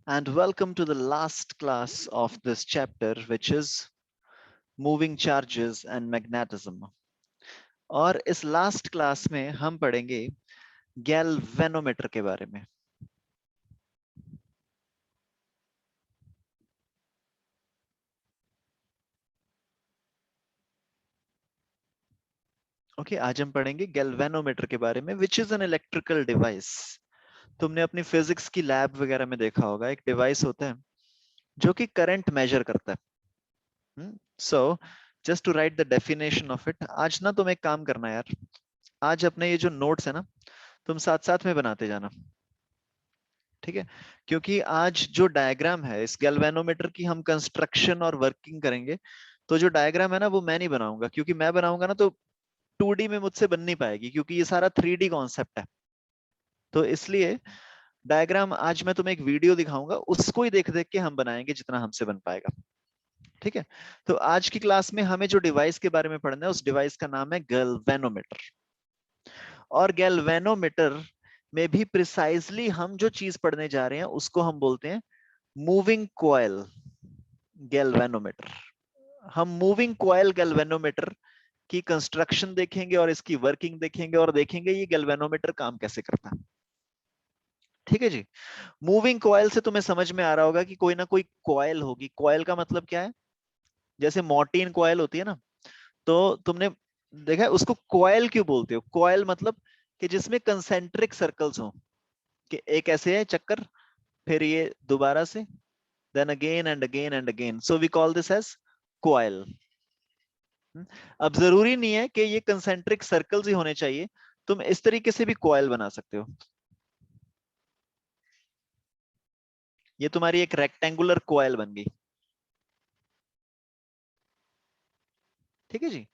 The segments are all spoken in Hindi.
and welcome to the last class of this chapter, which is moving charges and magnetism. और इस लास्ट क्लास में हम पढ़ेंगे गैल्वेनोमीटर के बारे में. ओके, आज हम पढ़ेंगे गैल्वेनोमीटर के बारे में, which is an electrical device. तुमने अपनी फिजिक्स की लैब वगैरह में देखा होगा, एक डिवाइस होता है जो कि करंट मेजर करता है. So just to write the definition of it, आज ना तुम एक काम करना यार, आज अपने ये जो नोट्स है ना, तुम साथ साथ में बनाते जाना. ठीक है, क्योंकि आज जो डायग्राम है इस गैल्वेनोमीटर की, हम कंस्ट्रक्शन और वर्किंग करेंगे. तो जो डायग्राम है ना, वो मैं नहीं बनाऊंगा, क्योंकि मैं बनाऊंगा ना तो 2D में मुझसे बन नहीं पाएगी, क्योंकि ये सारा 3D कॉन्सेप्ट है. तो इसलिए डायग्राम आज मैं तुम्हें एक वीडियो दिखाऊंगा, उसको ही देख देख के हम बनाएंगे जितना हमसे बन पाएगा. ठीक है, तो आज की क्लास में हमें जो डिवाइस के बारे में पढ़ना है, उस डिवाइस का नाम है गैल्वेनोमीटर. और गैल्वेनोमीटर में भी प्रिसाइजली हम जो चीज पढ़ने जा रहे हैं उसको हम बोलते हैं मूविंग कॉइल गैल्वेनोमीटर. हम मूविंग कॉइल गैल्वेनोमीटर की कंस्ट्रक्शन देखेंगे और इसकी वर्किंग देखेंगे और देखेंगे ये गैल्वेनोमीटर काम कैसे करता है. ठीक है जी. मूविंग कॉइल से तुम्हें समझ में आ रहा होगा कि कोई ना कोई कॉइल होगी. कॉइल का मतलब क्या है? जैसे मोर्टीन कॉइल होती है ना, तो तुमने देखा है उसको कॉइल क्यों बोलते हो? कॉइल मतलब कि जिसमें कंसेंट्रिक सर्कल्स हो, कि एक ऐसे है चक्कर, फिर ये दोबारा से, then again and again and again, so we call this as coil. अब जरूरी नहीं है कि ये कंसेंट्रिक सर्कल्स ही होने चाहिए, तुम इस तरीके से भी कॉइल बना सकते हो. ये तुम्हारी एक रेक्टेंगुलर कॉइल बन गई. ठीक है जी.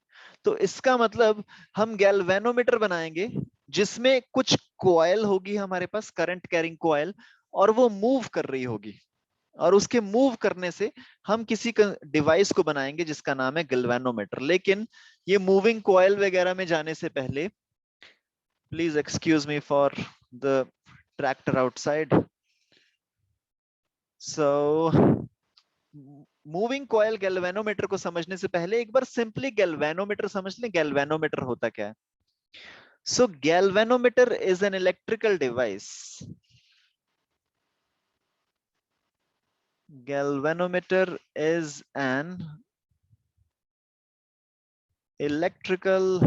तो इसका मतलब हम गैल्वेनोमीटर बनाएंगे जिसमें कुछ कॉइल होगी हमारे पास, करंट कैरिंग कॉइल, और वो मूव कर रही होगी, और उसके मूव करने से हम किसी डिवाइस को बनाएंगे जिसका नाम है गैल्वेनोमीटर. लेकिन ये मूविंग कॉइल वगैरह में जाने से पहले, please excuse me for the tractor outside. So moving coil galvanometer को समझने से पहले एक बार सिंपली गैल्वेनोमीटर समझ लें. गैल्वेनोमीटर होता क्या है? So galvanometer is an electrical device. Galvanometer is an electrical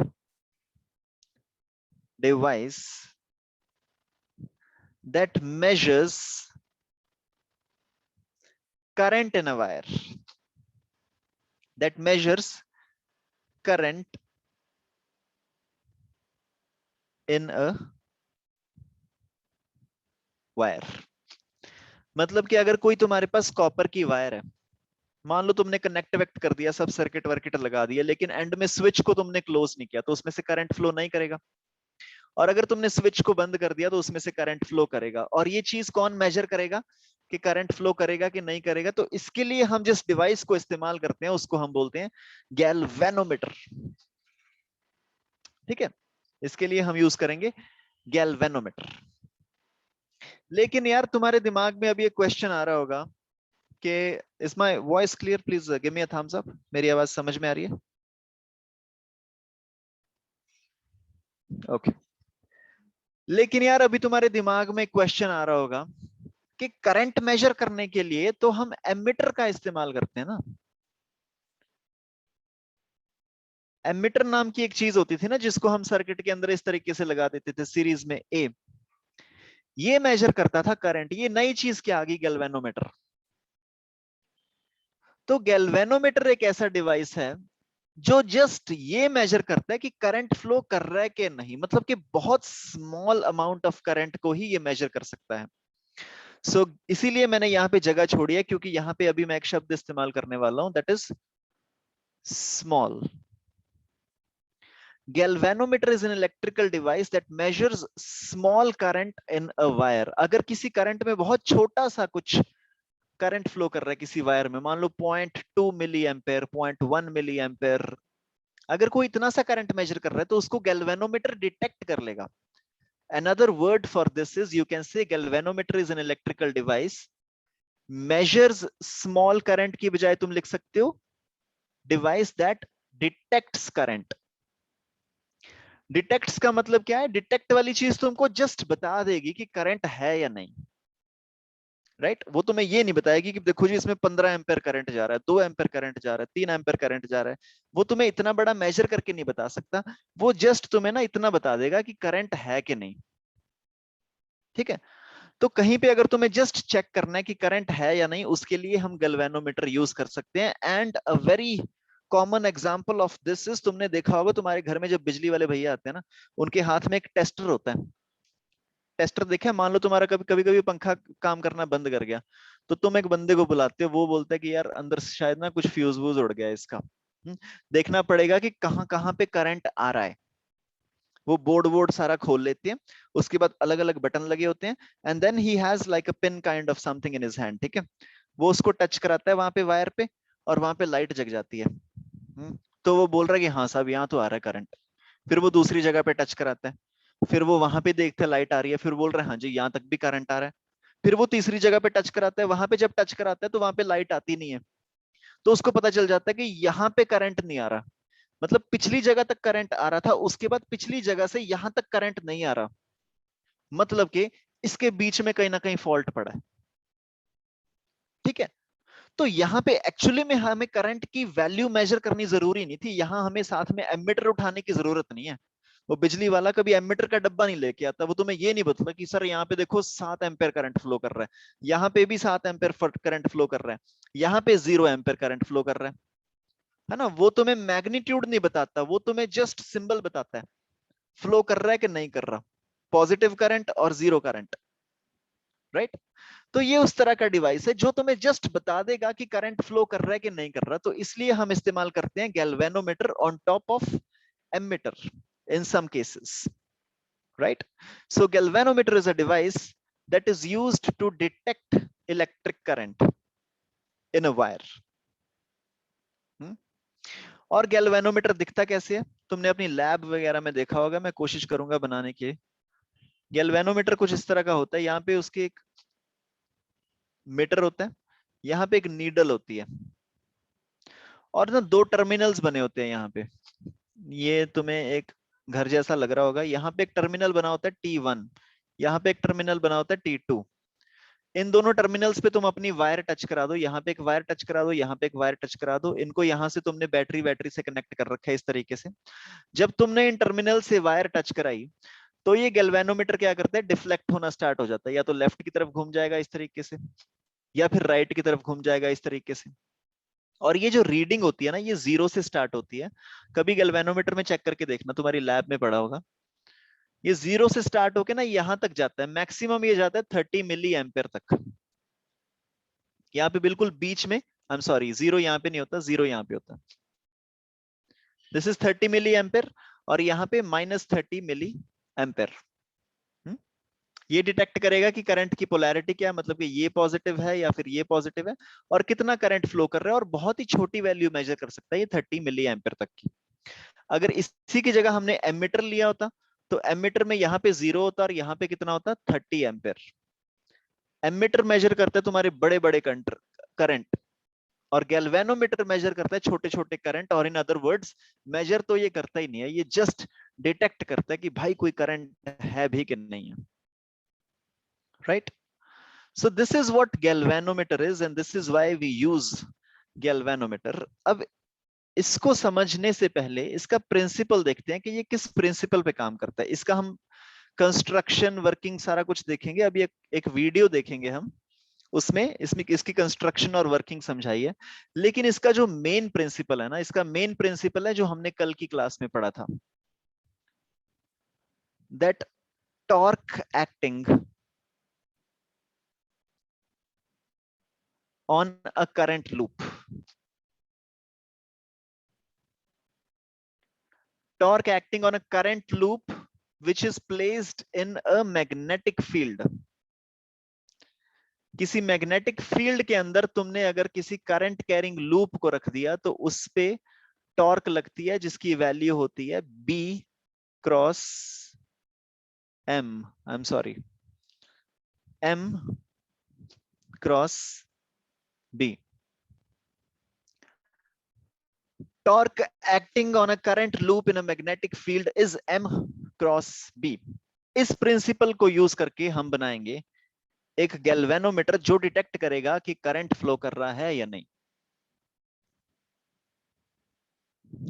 device that measures current in a wire. That measures current in a wire. मतलब कि अगर कोई तुम्हारे पास कॉपर की वायर है, मान लो तुमने कनेक्ट वेक्ट कर दिया, सब सर्किट वर्किट लगा दिया, लेकिन एंड में स्विच को तुमने क्लोज नहीं किया, तो उसमें से करंट फ्लो नहीं करेगा. और अगर तुमने स्विच को बंद कर दिया तो उसमें से करंट फ्लो करेगा. और ये चीज कौन मेजर करेगा कि करंट फ्लो करेगा कि नहीं करेगा? तो इसके लिए हम जिस डिवाइस को इस्तेमाल करते हैं उसको हम बोलते हैं गैल्वेनोमीटर. ठीक है, इसके लिए हम यूज करेंगे गैल्वेनोमीटर. लेकिन यार तुम्हारे दिमाग में अभी एक क्वेश्चन आ रहा होगा कि is my voice clear? Please give me a thumbs up. मेरी आवाज समझ में आ रही है? ओके. लेकिन यार अभी तुम्हारे दिमाग में क्वेश्चन आ रहा होगा कि करंट मेजर करने के लिए तो हम एमीटर का इस्तेमाल करते हैं ना. एमीटर नाम की एक चीज होती थी ना, जिसको हम सर्किट के अंदर इस तरीके से लगा देते थे सीरीज में ए. ये मेजर करता था करंट. ये नई चीज क्या आ गई? गैल्वेनोमीटर. तो गैल्वेनोमीटर एक ऐसा डिवाइस है जो जस्ट ये मेजर करता है कि करंट फ्लो कर रहा है कि नहीं, मतलब कि बहुत स्मॉल अमाउंट ऑफ करंट को ही ये मेजर कर सकता है. इसीलिए मैंने यहाँ पे जगह छोड़ी है, क्योंकि यहाँ पे अभी मैं एक शब्द इस्तेमाल करने वाला हूं, that is small. Galvanometer is an electrical device that measures small current in a wire. अगर किसी करंट में बहुत छोटा सा कुछ करंट फ्लो कर रहा है किसी वायर में, मान लो 0.2 मिली एम्पेयर, 0.1 मिली एम्पेयर, अगर कोई इतना सा करंट मेजर कर रहा है तो उसको गैल्वेनोमीटर डिटेक्ट कर लेगा. Another word for this is, you can say galvanometer is an electrical device measures small current की बजाय तुम लिख सकते हो device that detects current. Detects का मतलब क्या है? डिटेक्ट वाली चीज तुमको जस्ट बता देगी कि करंट है या नहीं, राइट? वो तुम्हें ये नहीं बताएगी कि देखो जी इसमें 15 एम्पेयर करंट जा रहा है, 2 एम्पेयर करंट जा रहा है, 3 एम्पेयर करंट जा रहा है। वो तुम्हें इतना बड़ा मेजर करके नहीं बता सकता। वो जस्ट तुम्हें ना इतना बता देगा कि करंट है कि नहीं। ठीक है? तो कहीं पे अगर तुम्हें जस्ट चेक करना है कि करंट है या नहीं, उसके लिए हम गैल्वेनोमीटर यूज कर सकते हैं। And a very common example of this is, तुमने देखा होगा तुम्हारे घर में जब बिजली वाले भैया आते हैं ना, उनके हाथ में एक टेस्टर होता है। टेस्टर देखा है? मान लो तुम्हारा कभी कभी कभी पंखा काम करना बंद कर गया, तो तुम एक बंदे को बुलाते हो, वो बोलता है कि यार अंदर से शायद ना कुछ फ्यूज वूज उड़ गया है इसका। देखना पड़ेगा कि कहाँ कहाँ पे करंट आ रहा है। वो बोर्ड वोर्ड सारा खोल लेते हैं, उसके बाद अलग अलग बटन लगे होते हैं, and then he has like a pin kind of something in his hand. ठीक है? वो उसको टच कराता है वहां पे वायर पे, और वहां पे लाइट जग जाती है। तो वो बोल रहा है कि हाँ साहब यहाँ तो आ रहा है करंट। फिर वो दूसरी जगह पे टच कराता है, फिर वो वहां पे देखता है लाइट आ रही है, फिर बोल रहा है हाँ जी यहाँ तक भी करंट आ रहा है। फिर वो तीसरी जगह पे टच कराता है, वहां पे जब टच कराता है तो वहां पे लाइट आती नहीं है। तो उसको पता चल जाता है कि यहाँ पे करंट नहीं आ रहा। मतलब पिछली जगह तक करंट आ रहा था, उसके बाद पिछली जगह से यहां तक करंट नहीं आ रहा। मतलब कि इसके बीच में कहीं ना कहीं फॉल्ट पड़ा है। ठीक है? तो यहाँ पे एक्चुअली में हमें करंट की वैल्यू मेजर करनी जरूरी नहीं थी, यहाँ हमें साथ में एमीटर उठाने की जरूरत नहीं है। वो बिजली वाला कभी एमीटर का डब्बा नहीं लेके आता, वो तुम्हें ये नहीं बताता कि सर यहाँ पे देखो 7 एम्पेयर करंट फ्लो कर रहा है, यहाँ पे भी 7 एम्पेयर करंट फ्लो कर रहा है, यहाँ पे 0 एम्पेयर करंट फ्लो कर रहा है ना? वो तुम्हें मैग्नीट्यूड नहीं बताता, वो तुम्हें जस्ट सिंबल बताता है फ्लो कर रहा है कि नहीं कर रहा, पॉजिटिव करंट और जीरो करंट, राइट? तो ये उस तरह का डिवाइस है जो तुम्हें जस्ट बता देगा कि करंट फ्लो कर रहा है कि नहीं कर रहा। तो इसलिए हम इस्तेमाल करते हैं galvanometer on top of ammeter in some cases, right? So galvanometer is a device that is used to detect electric current in a wire. hmm? और गैल्वेनोमीटर दिखता कैसे है? तुमने अपनी लैब वगैरह में देखा होगा, मैं कोशिश करूंगा बनाने की। गैल्वेनोमीटर कुछ इस तरह का होता है, यहाँ पे उसके एक मीटर होता है, यहाँ पे एक नीडल होती है, और ना दो टर्मिनल्स बने होते हैं यहाँ पे। ये तुम्हें एक घर जैसा लग रहा होगा, यहाँ पे एक टर्मिनल बना होता है T1, यहाँ पे एक टर्मिनल बना होता है T2। इन दोनों टर्मिनल्स पे तुम अपनी वायर टच करा दो, यहाँ पे एक वायर टच करा दो, यहाँ पे एक वायर टच करा दो, इनको यहाँ से तुमने बैटरी बैटरी से कनेक्ट कर रखा है इस तरीके से। जब तुमने इन टर्मिनल से वायर टच कराई, तो ये गैल्वेनोमीटर क्या करता है? डिफ्लेक्ट होना स्टार्ट हो जाता है, या तो लेफ्ट की तरफ घूम जाएगा इस तरीके से, या फिर राइट की तरफ घूम जाएगा इस तरीके से। और ये जो रीडिंग होती है ना, ये 0 से स्टार्ट होती है। कभी गैल्वेनोमीटर में चेक करके देखना, तुम्हारी लैब में पड़ा होगा। ये 0 से स्टार्ट होके ना यहाँ तक जाता है, मैक्सिमम ये जाता है 30 मिली एम्पेयर तक। यहाँ पे बिल्कुल बीच में, आई एम सॉरी, 0 यहाँ पे नहीं होता, 0 यहाँ पे होता। दिस इज 30 मिली एम्पेयर, और यहाँ पे -30 मिली एम्पेयर। ये डिटेक्ट करेगा कि करंट की पोलैरिटी क्या है, मतलब कि ये पॉजिटिव है या फिर ये पॉजिटिव है, और कितना करंट फ्लो कर रहा है। और बहुत ही छोटी वैल्यू मेजर कर सकता है ये 30 मिली एम्पेयर तक की। अगर इसी की जगह हमने एमीटर लिया होता, तो एमीटर में यहाँ पे 0 होता और यहाँ पे कितना होता? 30 एम्पेयर। एमीटर मेजर करता है तुम्हारे बड़े बड़े करंट, और गैल्वेनोमीटर मेजर करता है छोटे छोटे करंट। और इन अदर वर्ड्स, मेजर तो ये करता ही नहीं है, ये जस्ट डिटेक्ट करता है कि भाई कोई करंट है भी कि नहीं है, right? So this is what galvanometer is, and this is why we use galvanometer. अब इसको समझने से पहले इसका प्रिंसिपल देखते हैं कि ये किस प्रिंसिपल पे काम करता है। इसका हम कंस्ट्रक्शन वर्किंग सारा कुछ देखेंगे। अभी एक वीडियो देखेंगे हम, उसमें इसमें इसकी कंस्ट्रक्शन और वर्किंग समझाई है। लेकिन इसका जो मेन प्रिंसिपल है ना, इसका मेन प्रिंसिपल है जो हमने कल की क्लास में पढ़ा था, that torque acting on a current loop. Torque acting on a current loop which is placed in a magnetic field. किसी मैग्नेटिक फील्ड के अंदर तुमने अगर किसी करंट कैरिंग लूप को रख दिया, तो उस पे टॉर्क लगती है जिसकी वैल्यू होती है B cross M, I am sorry, M cross B. Torque acting on a current loop in a magnetic field is M cross B. इस प्रिंसिपल को यूज करके हम बनाएंगे एक गैल्वेनोमीटर जो डिटेक्ट करेगा कि करंट फ्लो कर रहा है या नहीं।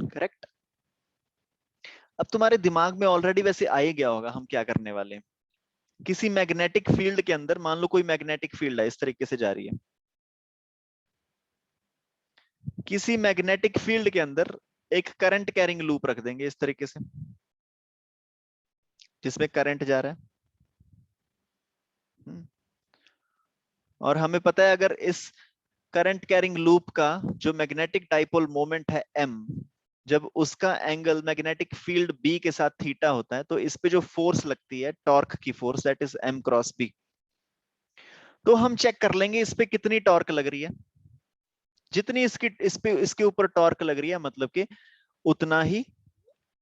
करेक्ट। अब तुम्हारे दिमाग में ऑलरेडी वैसे आ ही गया होगा हम क्या करने वाले हैं। किसी मैग्नेटिक फील्ड के अंदर मान लो कोई मैग्नेटिक फील्ड है, इस तरीके से जा रही है। किसी मैग्नेटिक फील्ड के अंदर एक करंट कैरिंग लूप रख देंगे इस तरीके से, जिसमें करंट जा रहा है। और हमें पता है अगर इस करंट कैरिंग लूप का जो मैग्नेटिक डाइपोल मोमेंट है m, जब उसका एंगल मैग्नेटिक फील्ड b के साथ थीटा होता है तो इस पे जो फोर्स लगती है टॉर्क की force, that is m cross b। तो हम चेक कर लेंगे इस पे कितनी टॉर्क लग रही है। जितनी इसके ऊपर टॉर्क लग रही है मतलब कि उतना ही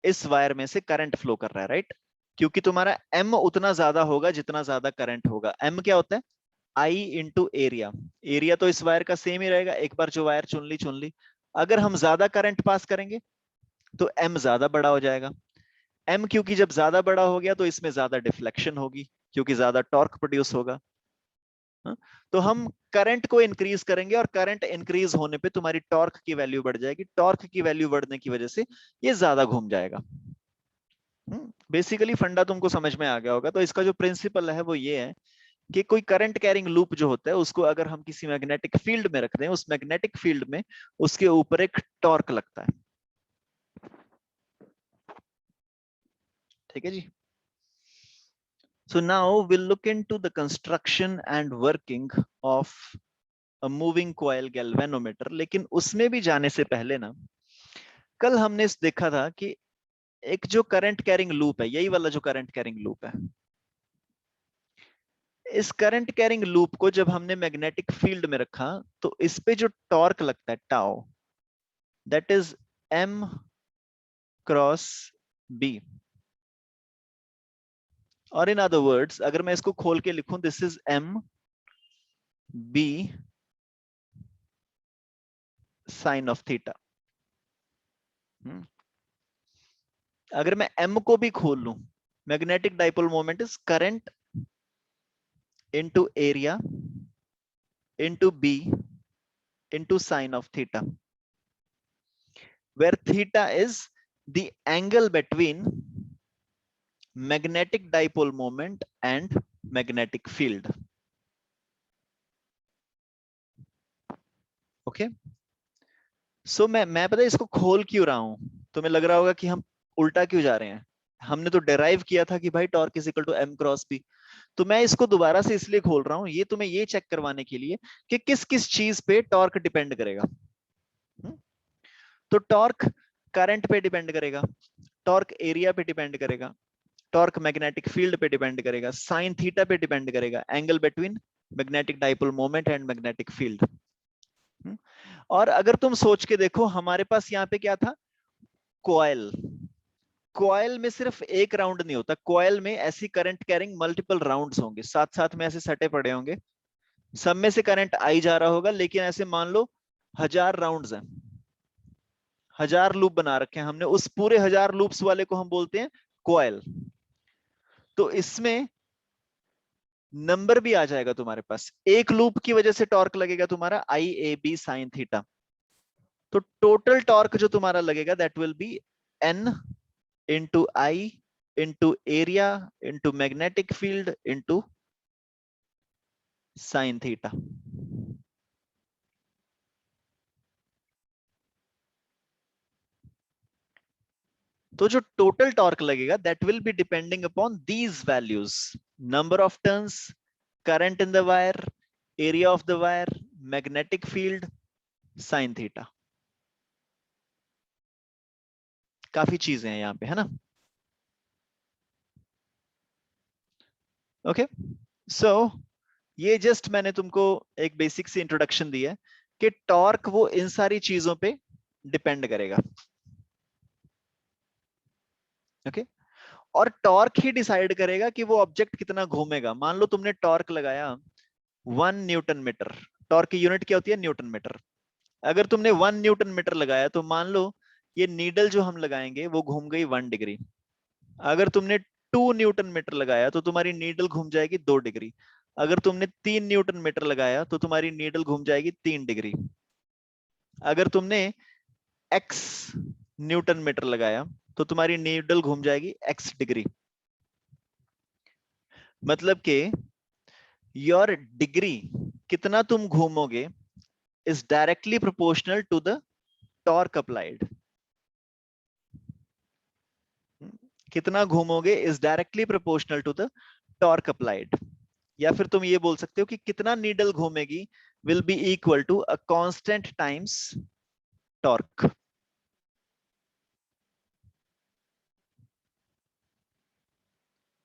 इस वायर में से करंट फ्लो कर रहा है, राइट। क्योंकि तुम्हारा m उतना ज्यादा होगा जितना ज्यादा करंट होगा। m क्या होता है? I into area. एरिया तो इस वायर का सेम ही रहेगा, एक बार जो वायर चुन ली। अगर हम ज्यादा करंट पास करेंगे तो m ज्यादा बड़ा हो जाएगा। m क्योंकि जब ज्यादा बड़ा हो गया तो इसमें ज्यादा डिफ्लेक्शन होगी क्योंकि ज्यादा टॉर्क प्रोड्यूस होगा। हाँ? तो हम करंट को इंक्रीज करेंगे और करंट इंक्रीज होने पे तुम्हारी टॉर्क की वैल्यू बढ़ जाएगी। टॉर्क की वैल्यू बढ़ने की वजह से ये ज्यादा घूम जाएगा। बेसिकली फंडा तुमको समझ में आ गया होगा। तो इसका जो प्रिंसिपल है वो ये है कि कोई करंट कैरिंग लूप जो होता है उसको अगर हम किसी मैग्नेटिक फील्ड में रख दें, उस मैग्नेटिक फील्ड में उसके ऊपर एक टॉर्क लगता है। ठीक है जी। So now we'll look into the construction and working of a moving coil galvanometer। लेकिन उसमें भी जाने से पहले ना, कल हमने देखा था कि एक जो करंट कैरिंग लूप है, यही वाला जो करंट कैरिंग लूप है, इस करंट कैरिंग लूप को जब हमने मैग्नेटिक फील्ड में रखा तो इस पे जो टॉर्क लगता है tau, that is m cross b। और इन अदर वर्ड्स अगर मैं इसको खोल के लिखूं, this is m b sine of theta. अगर मैं m को भी खोल लूं, magnetic dipole moment is current into area into b into sine of theta, where theta is the angle between magnetic dipole moment and magnetic field। Okay. So मैं पता है इसको खोल क्यों रहा हूं। तुम्हें लग रहा होगा कि हम उल्टा क्यों जा रहे हैं। हमने तो डेराइव किया था कि भाई torque is equal to m cross b। तो मैं इसको दोबारा से इसलिए खोल रहा हूं, ये तुम्हें ये चेक करवाने के लिए कि किस किस चीज पे टॉर्क डिपेंड करेगा। तो टॉर्क करंट पे डिपेंड करेगा, टॉर्क एरिया पे डिपेंड करेगा, टॉर्क मैग्नेटिक फील्ड पे डिपेंड करेगा, साइन थीटा पे डिपेंड करेगा, angle between magnetic dipole moment and magnetic field. और अगर तुम सोच के देखो, हमारे पास यहाँ पे क्या था? कॉइल। कॉइल में सिर्फ एक राउंड नहीं होता, कॉइल में ऐसी करंट कैरिंग मल्टीपल राउंड्स होंगे, साथ साथ में ऐसे सटे पड़े होंगे, सब में से करंट आई जा रहा होगा। लेकिन ऐसे मान लो 1000 राउंड्स हैं, 1000 लूप बना रखे हैं हमने, उस पूरे 1000 लूप्स वाले को हम बोलते हैं कॉइल। तो इसमें नंबर भी आ जाएगा तुम्हारे पास, एक लूप की वजह से टॉर्क लगेगा तुम्हारा I A B sine theta. तो टोटल टॉर्क जो तुम्हारा लगेगा that will be N into I into area into magnetic field into sine theta. तो जो टोटल टॉर्क लगेगा that will be depending upon these values, number of turns, current in the wire, area of the wire, magnetic field, sine theta. काफी चीजें हैं यहाँ पे, है ना। ओके। सो ये जस्ट मैंने तुमको एक बेसिक सी इंट्रोडक्शन दी है कि टॉर्क वो इन सारी चीजों पे डिपेंड करेगा। ओके। और टॉर्क ही डिसाइड करेगा कि वो ऑब्जेक्ट कितना घूमेगा। मान लो तुमने टॉर्क लगाया 1 न्यूटन मीटर, टॉर्क की यूनिट क्या होती है? Newton metre. अगर तुमने 1 न्यूटन मीटर लगाया तो मान लो ये नीडल जो हम लगाएंगे वो घूम गई 1 डिग्री। अगर तुमने 2 न्यूटन मीटर लगाया तो तुम्हारी नीडल घूम जाएगी 2 डिग्री। अगर तुमने 3 न्यूटन मीटर लगाया तो तुम्हारी नीडल घूम जाएगी 3 डिग्री। अगर तुमने x न्यूटन मीटर लगाया तो तुम्हारी नीडल घूम जाएगी x डिग्री। मतलब कि योर डिग्री, कितना तुम घूमोगे, is directly proportional to the torque applied. कितना घूमोगे is directly proportional to the torque applied. या फिर तुम ये बोल सकते हो कि कितना नीडल घूमेगी will be equal to a constant times torque.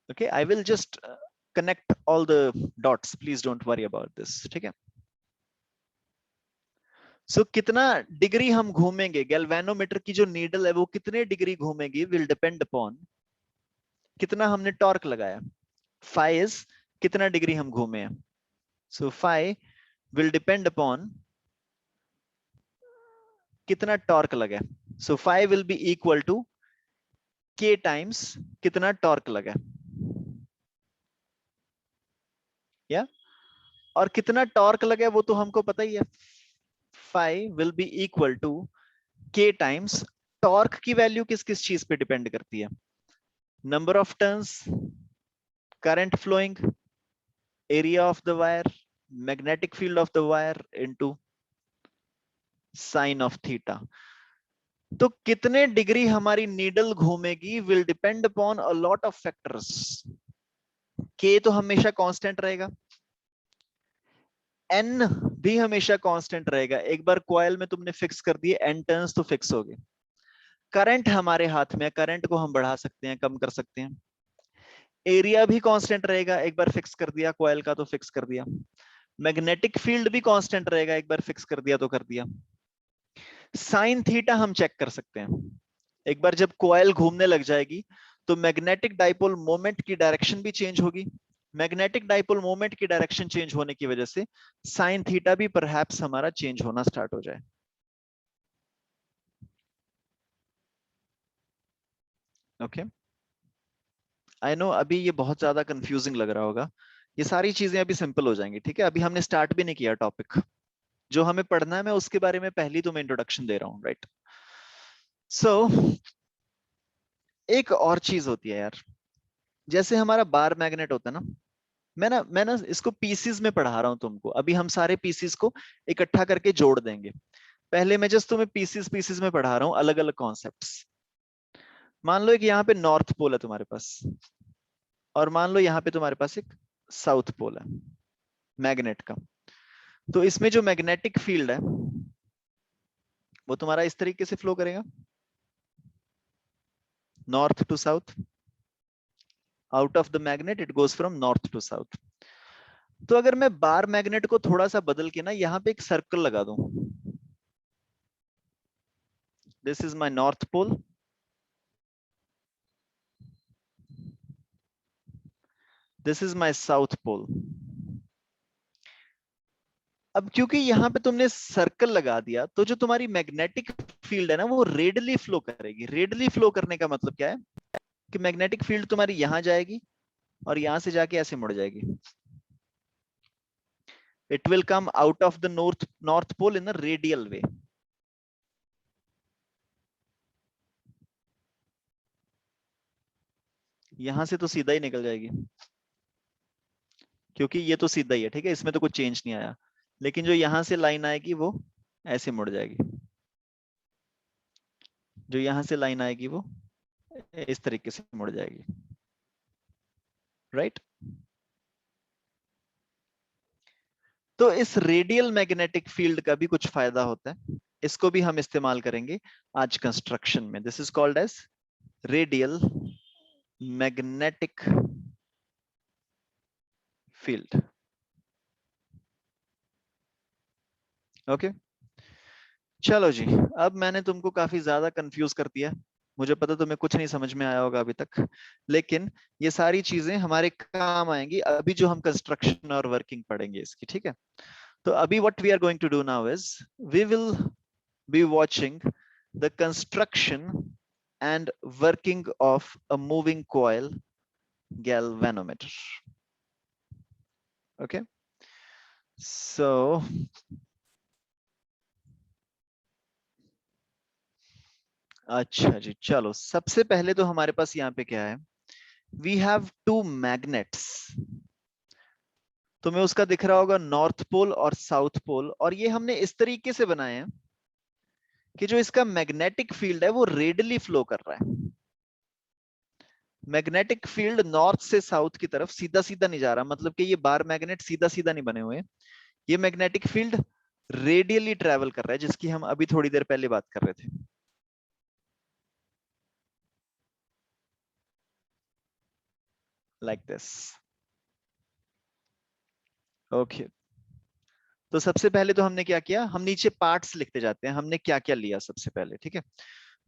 Okay, I will just connect all the dots, please don't worry about this. ठीक है, सो कितना डिग्री हम घूमेंगे, गैल्वेनोमीटर की जो नीडल है वो कितने डिग्री घूमेगी विल डिपेंड अपॉन कितना हमने टॉर्क लगाया। फाई इज कितना डिग्री हम घूमे हैं, so phi will depend upon कितना टॉर्क लगा। So phi will be equal to K times कितना टॉर्क लगा, या और कितना टॉर्क लगा वो तो हमको पता ही है। Phi will be equal to K times, torque की वैल्यू किस किस चीज पे डिपेंड करती है? Number of turns, current flowing, area of the wire, magnetic field of the wire into sine of theta. तो कितने डिग्री हमारी नीडल घूमेगी will depend upon a lot of factors. के तो हमेशा कांस्टेंट रहेगा, एन भी हमेशा कांस्टेंट रहेगा। एक बार कॉइल में तुमने फिक्स कर दिए एन टर्न्स तो फिक्स हो गए। करंट हमारे हाथ में है, करंट को हम बढ़ा सकते हैं, कम कर सकते हैं। एरिया भी कांस्टेंट रहेगा, एक बार फिक्स कर दिया कॉइल का तो फिक्स कर दिया। मैग्नेटिक फील्ड भी कांस्टेंट रहेगा, एक बार फिक्स कर दिया तो कर दिया। साइन थीटा हम चेक कर सकते हैं। एक बार जब कॉइल घूमने लग जाएगी तो मैग्नेटिक डाइपोल मोमेंट की डायरेक्शन भी चेंज होगी। मैग्नेटिक डाइपोल मोमेंट की डायरेक्शन चेंज होने की वजह से साइन थीटा भी परहैप्स हमारा चेंज होना स्टार्ट हो जाए। ओके, आई नो अभी ये बहुत ज्यादा कंफ्यूजिंग लग रहा होगा, ये सारी चीजें अभी सिंपल हो जाएंगी। ठीक है, अभी हमने स्टार्ट भी नहीं किया टॉपिक, जो हमें पढ़ना है मैं उसके बारे में पहली तुम्हें इंट्रोडक्शन दे रहा हूँ, राइट? सो एक और चीज होती है यार, जैसे हमारा बार मैग्नेट होता है ना, मैं ना इसको पीसीज में पढ़ा रहा हूँ तुमको। अभी हम सारे पीसीज को इकट्ठा करके जोड़ देंगे। पहले मैं जस्ट तुम्हें पीसीज पीसीज में पढ़ा रहा हूँ, अलग अलग कॉन्सेप्ट्स। मान लो एक यहाँ पे नॉर्थ पोल है तुम्हारे पास, और मान लो यहाँ पे तुम्हारे पास एक साउथ पोल है मैग्नेट का। तो इसमें जो मैग्नेटिक फील्ड है वो तुम्हारा इस तरीके से फ्लो करेगा, north to south. Out of the magnet it goes from north to south. तो अगर मैं बार मैग्नेट को थोड़ा सा बदल के ना यहाँ पे एक सर्कल लगा दूं, this is my north pole, this is my south pole. अब क्योंकि यहाँ पे तुमने सर्कल लगा दिया तो जो तुम्हारी मैग्नेटिक फील्ड है ना वो रेडली फ्लो करेगी। रेडली फ्लो करने का मतलब क्या है कि मैग्नेटिक फील्ड तुम्हारी यहां जाएगी और यहां से जाके ऐसे मुड़ जाएगी। It will come out of the north pole in a radial way. यहां से तो सीधा ही निकल जाएगी, क्योंकि ये तो सीधा ही है। ठीक है, इसमें तो कुछ चेंज नहीं आया। लेकिन जो यहां से लाइन आएगी वो ऐसे मुड़ जाएगी, जो यहां से लाइन आएगी वो इस तरीके से मुड़ जाएगी, राइट? तो इस रेडियल मैग्नेटिक फील्ड का भी कुछ फायदा होता है, इसको भी हम इस्तेमाल करेंगे आज कंस्ट्रक्शन में। This is called as radial magnetic field. Okay, चलो जी। अब मैंने तुमको काफी ज्यादा कंफ्यूज कर दिया, मुझे पता तुम्हें कुछ नहीं समझ में आया होगा अभी तक, लेकिन ये सारी चीजें हमारे काम आएंगी अभी जो हम कंस्ट्रक्शन और वर्किंग पढ़ेंगे इसकी। ठीक है, तो अभी what we are going to do now is we will be watching the construction and working of a moving coil galvanometer. Okay, so अच्छा जी, चलो सबसे पहले तो हमारे पास यहाँ पे क्या है, वी हैव टू मैग्नेट्स। तुम्हें उसका दिख रहा होगा नॉर्थ पोल और साउथ पोल, और ये हमने इस तरीके से बनाए हैं कि जो इसका मैग्नेटिक फील्ड है वो रेडियली फ्लो कर रहा है। मैग्नेटिक फील्ड नॉर्थ से साउथ की तरफ सीधा सीधा नहीं जा रहा, मतलब कि ये बार मैग्नेट सीधा सीधा नहीं बने हुए, ये मैग्नेटिक फील्ड रेडियली ट्रेवल कर रहा है, जिसकी हम अभी थोड़ी देर पहले बात कर रहे थे। Like this. ओके, तो सबसे पहले तो हमने क्या किया, हम नीचे पार्ट्स लिखते जाते हैं, हमने क्या क्या लिया सबसे पहले, ठीक है।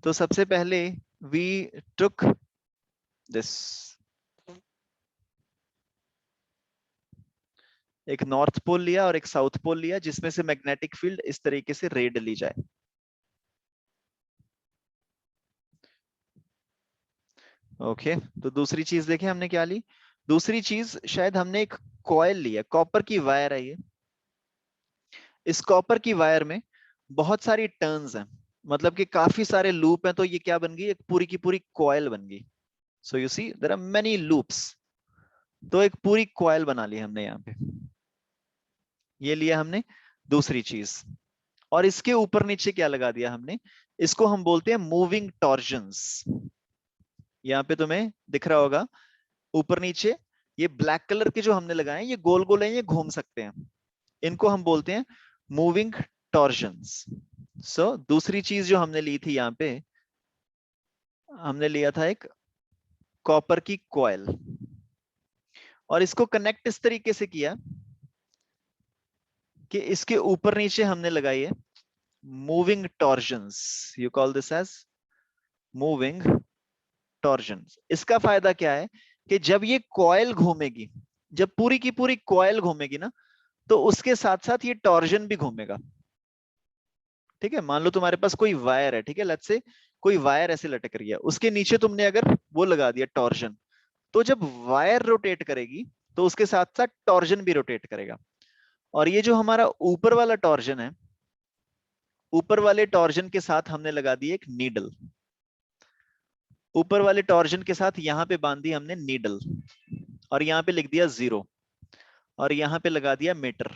तो सबसे पहले वी टुक दिस, एक नॉर्थ पोल लिया और एक साउथ पोल लिया, जिसमें से मैग्नेटिक फील्ड इस तरीके से रेडियली जाए। ओके, तो दूसरी चीज देखें हमने क्या ली, दूसरी चीज शायद हमने एक कॉइल लिया, कॉपर की वायर है ये। इस कॉपर की वायर में बहुत सारी टर्न्स हैं, मतलब कि काफी सारे लूप हैं, तो ये क्या बन गई, एक पूरी की पूरी कॉइल बन गई। So you see there are many loops, तो एक पूरी कॉइल बना ली हमने यहाँ पे। ये लिया हमने दूसरी चीज, और इसके ऊपर नीचे क्या लगा दिया हमने, इसको हम बोलते हैं मूविंग टॉर्जन्स। यहाँ पे तुम्हें दिख रहा होगा ऊपर नीचे, ये ब्लैक कलर के जो हमने लगाए हैं ये गोल गोल हैं, ये घूम सकते हैं, इनको हम बोलते हैं मूविंग टॉर्जन्स। सो दूसरी चीज जो हमने ली थी यहाँ पे, हमने लिया था एक कॉपर की कॉइल, और इसको कनेक्ट इस तरीके से किया कि इसके ऊपर नीचे हमने लगाई है moving torsions. You call this as moving torsions. इसका फायदा क्या है कि जब ये कॉइल घूमेगी, जब पूरी की पूरी कॉइल घूमेगी ना, तो उसके साथ साथ ये टॉर्जन भी घूमेगा। ठीक है, मान लो तुम्हारे पास कोई वायर है, ठीक है, लेट्स से कोई वायर ऐसे लटक रही है, उसके नीचे तुमने अगर वो लगा दिया टॉर्जन, तो जब वायर रोटेट करेगी तो उसके साथ साथ टॉर्जन भी रोटेट करेगा। और ये जो हमारा ऊपर वाला टॉर्जन है, ऊपर वाले टॉर्जन के साथ हमने लगा दी एक नीडल, ऊपर वाले टॉर्जन के साथ यहाँ पे बांध दी हमने नीडल, और यहाँ पे लिख दिया 0, और यहाँ पे लगा दिया मीटर।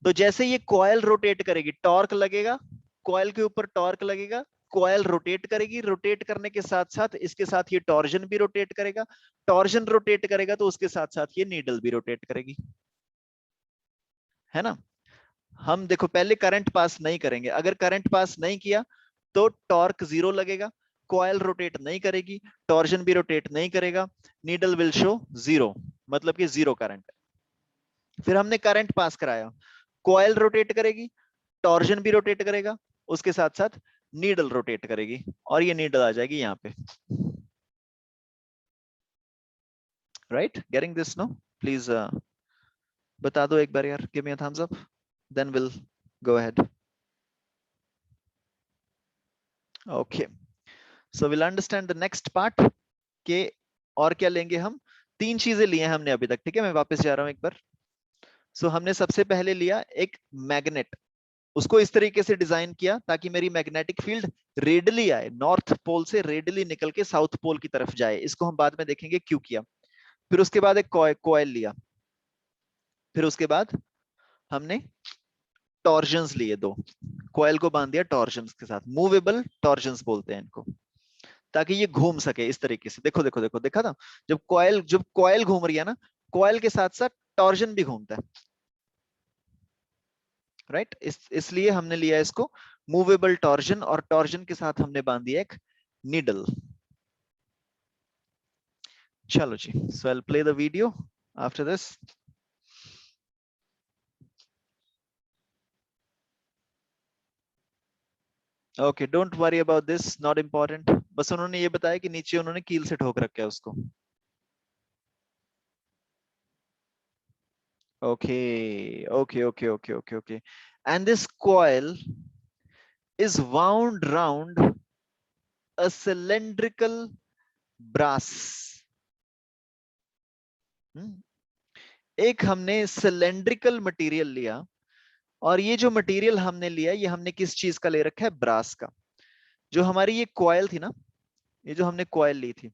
तो जैसे ये कॉइल रोटेट करेगी, टॉर्क लगेगा, कॉइल के ऊपर टॉर्क लगेगा, कॉइल रोटेट करेगी, रोटेट करने के साथ साथ इसके साथ ये टॉर्जन भी रोटेट करेगा, टॉर्जन रोटेट करेगा तो उसके साथ साथ ये नीडल भी रोटेट करेगी, है ना। हम देखो पहले करंट पास नहीं करेंगे, अगर करंट पास नहीं किया तो टॉर्क 0 लगेगा, कॉइल रोटेट नहीं करेगी, टॉर्जन भी रोटेट नहीं करेगा, नीडल विल शो 0, मतलब कि 0 करंट। फिर हमने करंट पास कराया, कॉइल रोटेट करेगी, टॉर्जन भी रोटेट करेगा, उसके साथ साथ नीडल रोटेट करेगी, और ये नीडल आ जाएगी यहाँ पे। Right, getting this no? Please बता दो एक बार यार, give me a thumbs up, then will go ahead. Okay, so will understand the next part के, और क्या लेंगे हम, तीन चीजें लिए हैं हमने अभी तक, ठीक है, मैं वापस जा रहा हूं एक बार। सो हमने सबसे पहले लिया एक मैग्नेट, उसको इस तरीके से डिजाइन किया ताकि मेरी मैग्नेटिक फील्ड रेडियली आए, नॉर्थ पोल से रेडियली निकल के साउथ पोल की तरफ जाए, इसको हम बाद में देखेंगे क्यों किया। फिर उसके बाद एक कॉइल लिया, फिर उसके बाद हमने टॉर्जन्स लिए दो, कॉइल को बांध दिया टॉर्जन्स के साथ, मूवेबल टॉर्जन्स बोलते हैं इनको, ताकि ये घूम सके इस तरीके से। देखो देखो देखो, देखा था, जब कॉइल घूम रही है ना, कॉइल के साथ साथ टॉर्जन भी घूमता है, राइट। इसलिए हमने लिया इसको मूवेबल टॉर्जन, और टॉर्जन के साथ हमने बांध दिया एक नीडल। चलो जी, so I will play the video after this. Okay, don't worry about this, not important, बस उन्होंने ये बताया कि नीचे उन्होंने कील से ठोक रखा है उसको। Okay okay okay okay okay okay and this coil is wound round a cylindrical brass. एक हमने सिलेंड्रिकल मटेरियल लिया और ये जो मटेरियल हमने लिया ये हमने किस चीज का ले रखा है, ब्रास का। जो हमारी ये कॉइल थी ना, ये जो हमने कॉइल ली थी,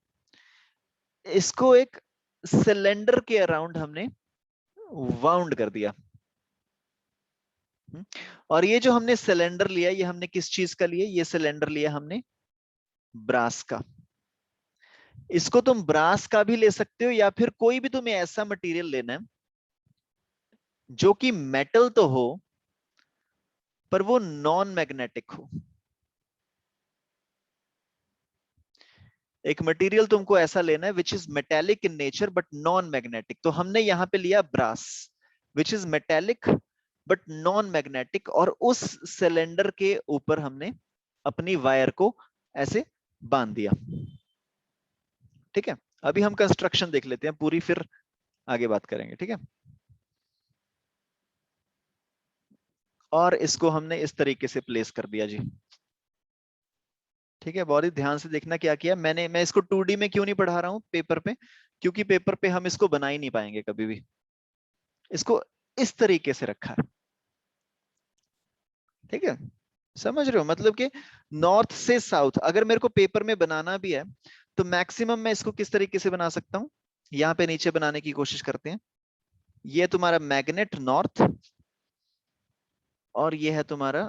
इसको एक सिलेंडर के अराउंड हमने वाउंड कर दिया। और ये जो हमने सिलेंडर लिया ये हमने किस चीज का लिया, ये सिलेंडर लिया हमने ब्रास का। इसको तुम ब्रास का भी ले सकते हो या फिर कोई भी तुम्हें ऐसा मटेरियल लेना है जो कि मेटल तो हो पर वो नॉन मैग्नेटिक हो। एक मटेरियल तुमको ऐसा लेना है which is metallic in nature but non magnetic. तो हमने यहां पे लिया brass which is metallic but non magnetic, और उस सिलेंडर के ऊपर हमने अपनी वायर को ऐसे बांध दिया। ठीक है, अभी हम कंस्ट्रक्शन देख लेते हैं पूरी, फिर आगे बात करेंगे। ठीक है, और इसको हमने इस तरीके से प्लेस कर दिया जी। ठीक है, बहुत ही ध्यान से देखना क्या किया मैंने। मैं इसको 2D में क्यों नहीं पढ़ा रहा हूं पेपर पे, क्योंकि पेपर पे हम इसको बना ही नहीं पाएंगे कभी भी। इसको इस तरीके से रखा है। ठीक है, समझ रहे हो, मतलब कि नॉर्थ से साउथ अगर मेरे को पेपर में बनाना भी है तो मैक्सिमम मैं इसको किस तरीके से बना सकता हूं, यहां पे नीचे बनाने की कोशिश करते हैं। ये तुम्हारा मैग्नेट नॉर्थ और ये है तुम्हारा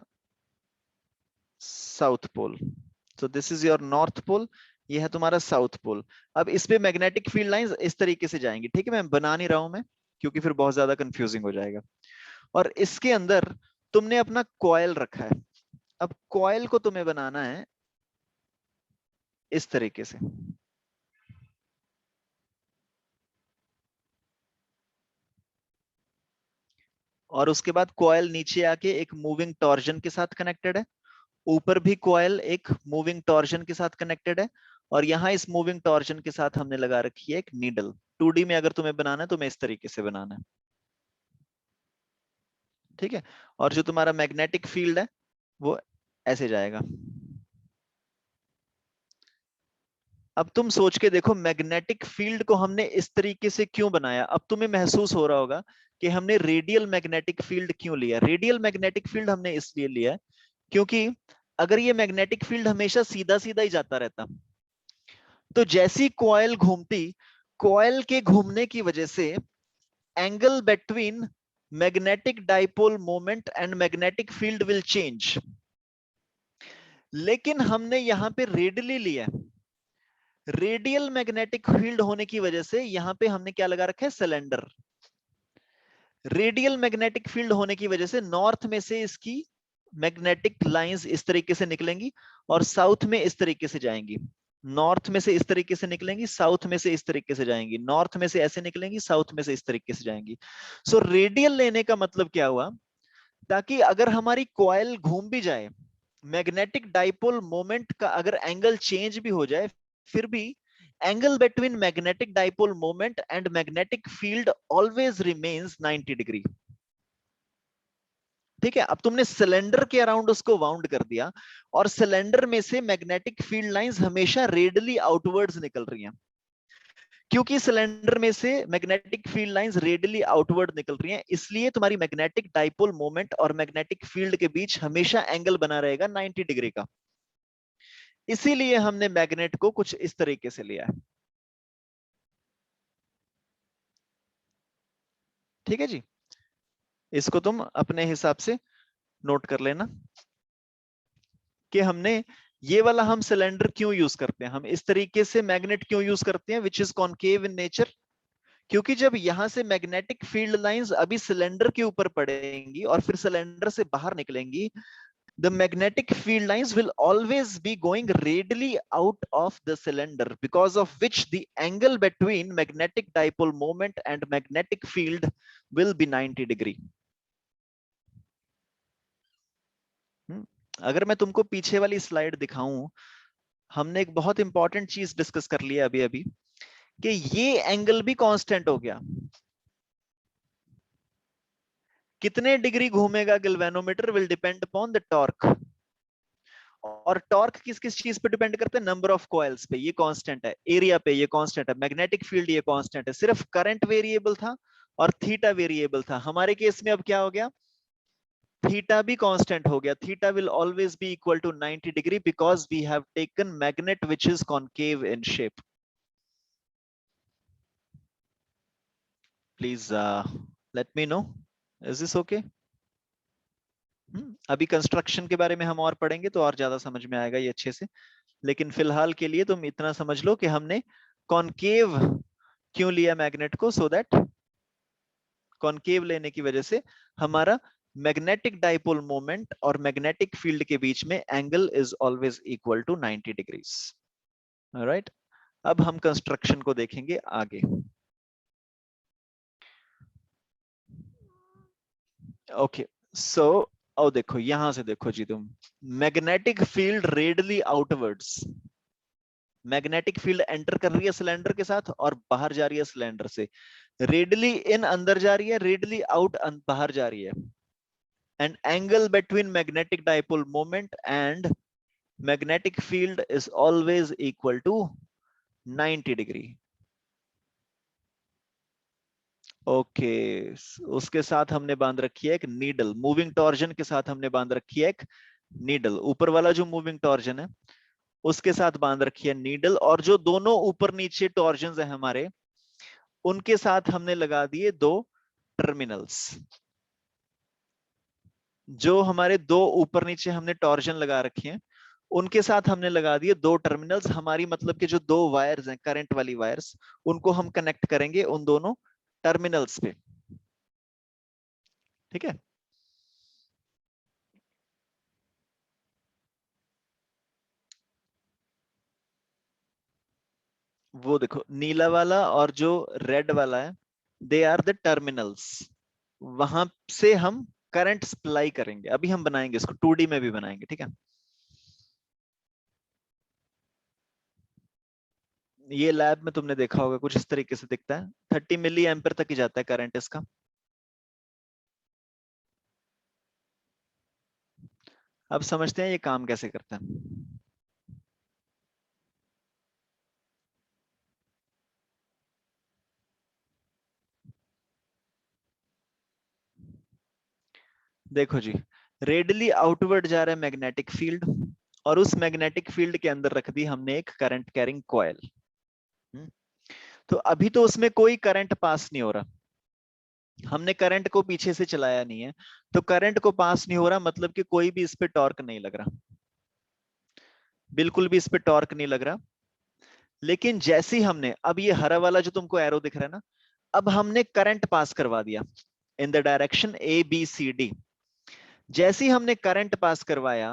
साउथ पोल। तो this is your north pole, ये है तुम्हारा साउथ पोल। अब इस पे मैग्नेटिक फील्ड लाइंस इस तरीके से जाएंगी। ठीक है, मैं बना नहीं रहा हूं मैं, क्योंकि फिर बहुत ज्यादा कंफ्यूजिंग हो जाएगा। और इसके अंदर तुमने अपना कॉइल रखा है। अब कॉइल को तुम्हें बनाना है इस तरीके से। और उसके बाद कॉइल नीचे आके एक मूविंग टॉर्जन के साथ कनेक्टेड है, ऊपर भी कॉइल एक मूविंग टॉर्जन के साथ कनेक्टेड है, और यहाँ इस मूविंग टॉर्जन के साथ हमने लगा रखी है एक नीडल। 2D में अगर तुम्हें बनाना है तो मैं इस तरीके से बनाना है। ठीक है, और जो तुम्हारा मैग्नेटिक फील्ड है वो ऐसे जाएगा। अब तुम सोच के देखो मैग्नेटिक फील्ड को हमने इस तरीके से क्यों बनाया। अब तुम्हें महसूस हो रहा होगा कि हमने रेडियल मैग्नेटिक फील्ड क्यों लिया। रेडियल मैग्नेटिक फील्ड हमने इसलिए लिया क्योंकि अगर ये मैग्नेटिक फील्ड हमेशा सीधा सीधा ही जाता रहता तो जैसी कॉइल घूमती, कॉइल के घूमने की वजह से angle between magnetic dipole moment and magnetic field will change. लेकिन हमने यहां पे रेडियली लिया, रेडियल मैग्नेटिक फील्ड होने की वजह से यहां पे हमने क्या लगा रखा है, सिलेंडर। रेडियल मैग्नेटिक फील्ड होने की वजह से नॉर्थ में से इसकी मैग्नेटिक लाइंस इस तरीके से निकलेंगी और साउथ में इस तरीके से जाएंगी। नॉर्थ में से इस तरीके से निकलेंगी, साउथ में से इस तरीके से जाएंगी, नॉर्थ में से ऐसे निकलेंगी, साउथ में से इस तरीके से जाएंगी। सो रेडियल लेने का मतलब क्या हुआ, ताकि अगर हमारी कॉइल घूम भी जाए, मैग्नेटिक डाइपोल मोमेंट का अगर एंगल चेंज भी हो जाए, फिर भी angle between magnetic dipole moment and magnetic field always remains 90 degree. ठीक है, अब तुमने सिलेंडर के अराउंड उसको वाउंड कर दिया और सिलेंडर में से मैग्नेटिक फील्ड लाइंस हमेशा रेडियली आउटवर्ड्स निकल रही हैं। क्योंकि सिलेंडर में से magnetic field lines radially outward निकल रही हैं, इसलिए तुम्हारी मैग्नेटिक डाइपोल मोमेंट और मैग्नेटिक फील्ड के बीच हमेशा एंगल बना रहेगा 90 डिग्री का। इसीलिए हमने मैग्नेट को कुछ इस तरीके से लिया है। ठीक है जी, इसको तुम अपने हिसाब से नोट कर लेना कि हमने ये वाला हम सिलेंडर क्यों यूज करते हैं, हम इस तरीके से मैग्नेट क्यों यूज करते हैं विच इज कॉनकेव इन नेचर। क्योंकि जब यहां से मैग्नेटिक फील्ड लाइंस अभी सिलेंडर के ऊपर पड़ेंगी और फिर सिलेंडर से बाहर निकलेंगी, the magnetic field lines will always be going radially out of the cylinder, because of which the angle between magnetic dipole moment and magnetic field will be 90 degree. अगर मैं तुमको पीछे वाली स्लाइड दिखाऊं, हमने एक बहुत इंपॉर्टेंट चीज डिस्कस कर लिया अभी अभी कि ये एंगल भी कांस्टेंट हो गया। कितने डिग्री घूमेगा galvanometer will depend upon the torque. और टॉर्क किस किस चीज पे डिपेंड करते हैं? नंबर ऑफ कॉइल्स पे, ये कांस्टेंट है। एरिया पे ये कांस्टेंट है। मैग्नेटिक फील्ड ये कांस्टेंट है। सिर्फ करंट वेरिएबल था और थीटा वेरिएबल था। हमारे केस में अब क्या हो गया? थीटा भी कांस्टेंट हो गया। Theta will always be equal to 90 degree because we have taken magnet which is concave in shape. Please let me know, is this okay? अभी कंस्ट्रक्शन के बारे में हम और पढ़ेंगे तो और ज्यादा समझ में आएगा ये अच्छे से। लेकिन फिलहाल के लिए तुम इतना समझ लो कि हमने कॉनकेव क्यों लिया मैग्नेट को, सो दैट कॉनकेव लेने की वजह से हमारा मैग्नेटिक डाइपोल मोमेंट और मैग्नेटिक फील्ड के बीच में angle is always equal to 90 degrees. Right, अब हम कंस्ट्रक्शन को देखेंगे आगे। ओके सो आओ देखो, यहां से देखो जी तुम, magnetic field radially outwards. Magnetic field enter कर रही है सिलेंडर के साथ और बाहर जा रही है सिलेंडर से। रेडली इन अंदर जा रही है, रेडली आउट बाहर जा रही है। And angle between magnetic dipole moment and magnetic field is always equal to 90 degree. Okay, उसके साथ हमने बांध रखी है एक नीडल। मूविंग टॉर्जन के साथ हमने बांध रखी है एक नीडल। ऊपर वाला जो मूविंग टॉर्जन है उसके साथ बांध रखी है नीडल, और जो दोनों ऊपर नीचे टॉर्जन्स है हमारे, उनके साथ हमने लगा दिए दो टर्मिनल्स। जो हमारे दो ऊपर नीचे हमने टॉर्जन लगा रखे हैं उनके साथ हमने लगा दिए दो टर्मिनल्स। हमारी मतलब कि जो दो वायर्स हैं, करंट वाली वायर्स, उनको हम कनेक्ट करेंगे उन दोनों टर्मिनल्स पे। ठीक है, वो देखो नीला वाला और जो रेड वाला है, दे आर द टर्मिनल्स। वहां से हम करंट सप्लाई करेंगे। अभी हम बनाएंगे इसको, 2D में भी बनाएंगे। ठीक है, ये लैब में तुमने देखा होगा कुछ इस तरीके से दिखता है। 30 मिली एम्पर तक ही जाता है करंट इसका। अब समझते हैं ये काम कैसे करता है। देखो जी, रेडली आउटवर्ड जा रहा है मैग्नेटिक फील्ड, और उस मैग्नेटिक फील्ड के अंदर रख दी हमने एक करंट कैरिंग कॉइल। तो अभी तो उसमें कोई करंट पास नहीं हो रहा, हमने करंट को पीछे से चलाया नहीं है, तो करंट को पास नहीं हो रहा मतलब कि कोई भी इस पे टॉर्क नहीं लग रहा, बिल्कुल भी इस पे टॉर्क नहीं लग रहा। लेकिन जैसे ही हमने, अब ये हरा वाला जो तुमको एरो दिख रहा है ना, अब हमने करंट पास करवा दिया in the direction A B C D. जैसे ही हमने करंट पास करवाया,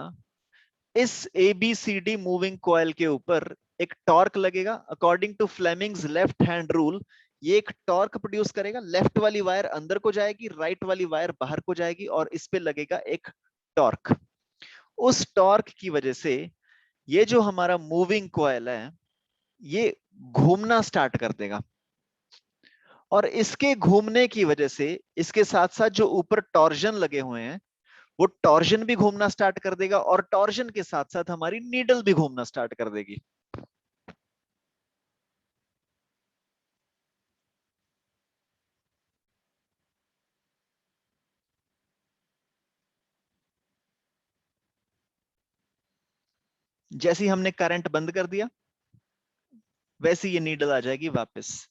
इस ABCD मूविंग कॉइल के ऊपर एक टॉर्क लगेगा। According to Fleming's left hand rule, ये एक टॉर्क प्रोड्यूस करेगा। लेफ्ट वाली वायर अंदर को जाएगी, राइट वाली वायर बाहर को जाएगी, और इस पे लगेगा एक टॉर्क। उस टॉर्क की वजह से ये जो हमारा मूविंग कॉइल है ये घूमना स्टार्ट कर देगा, और इसके घूमने की वजह से इसके साथ साथ जो ऊपर टॉर्जन लगे हुए हैं वो टॉर्जन भी घूमना स्टार्ट कर देगा, और टॉर्जन के साथ साथ हमारी नीडल भी घूमना स्टार्ट कर देगी। जैसे ही हमने करंट बंद कर दिया, वैसे ये नीडल आ जाएगी वापस।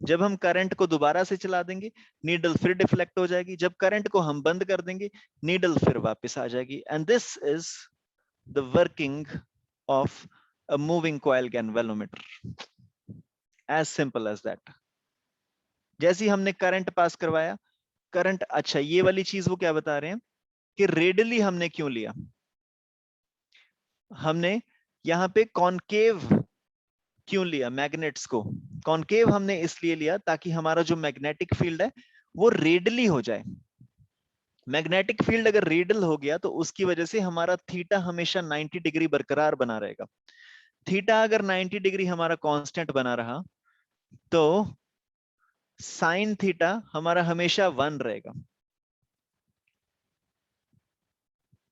जब हम करंट को दोबारा से चला देंगे, नीडल फिर डिफ्लेक्ट हो जाएगी। जब करंट को हम बंद कर देंगे, नीडल फिर वापस आ जाएगी। And this is the working of a moving coil galvanometer, as simple as that. जैसे ही हमने करंट पास करवाया, करंट, अच्छा ये वाली चीज वो क्या बता रहे हैं कि रेडली हमने क्यों लिया। हमने यहाँ पे कॉनकेव क्यों लिया मैग्नेट्स को? कॉनकेव हमने इसलिए लिया ताकि हमारा जो मैग्नेटिक फील्ड है वो रेडली हो जाए। मैग्नेटिक फील्ड अगर रेडल हो गया तो उसकी वजह से हमारा थीटा हमेशा 90 डिग्री बरकरार बना रहेगा। थीटा अगर 90 डिग्री हमारा कांस्टेंट बना रहा तो साइन थीटा हमारा हमेशा 1 रहेगा।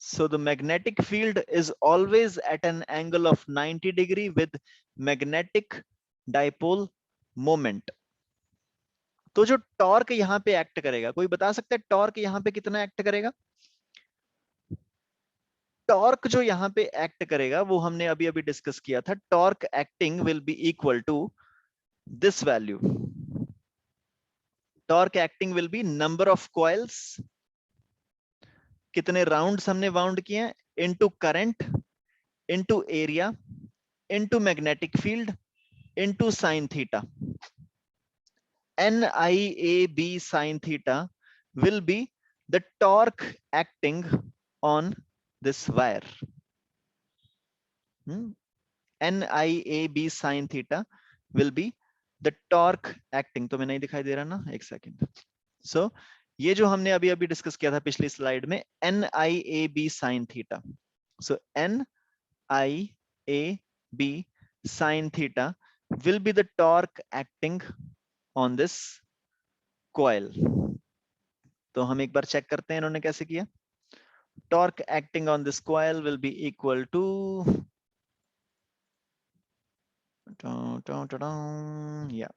So the magnetic field is always at an angle of 90 degree with magnetic dipole moment. तो जो टॉर्क यहाँ पे एक्ट करेगा, कोई बता सकता है टॉर्क यहाँ पे कितना एक्ट करेगा? टॉर्क जो यहाँ पे एक्ट करेगा वो हमने अभी अभी डिस्कस किया था. Torque acting will be equal to this value. Torque acting will be number of coils, कितने राउंड्स हमने वाउंड किए हैं, into current, into area, into magnetic field, into sine theta. NIAB sin theta will be the torque acting on this wire. NIAB sin theta will be the torque acting. तो मैं नहीं दिखाई दे रहा ना, एक सेकेंड. So ये जो हमने अभी अभी डिस्कस किया था पिछली स्लाइड में, NIAB sin theta. So NIAB sin theta will be the torque acting on this coil. तो हम एक बार चेक करते हैं इन्होंने कैसे किया. Torque acting on this coil will be equal to yeah,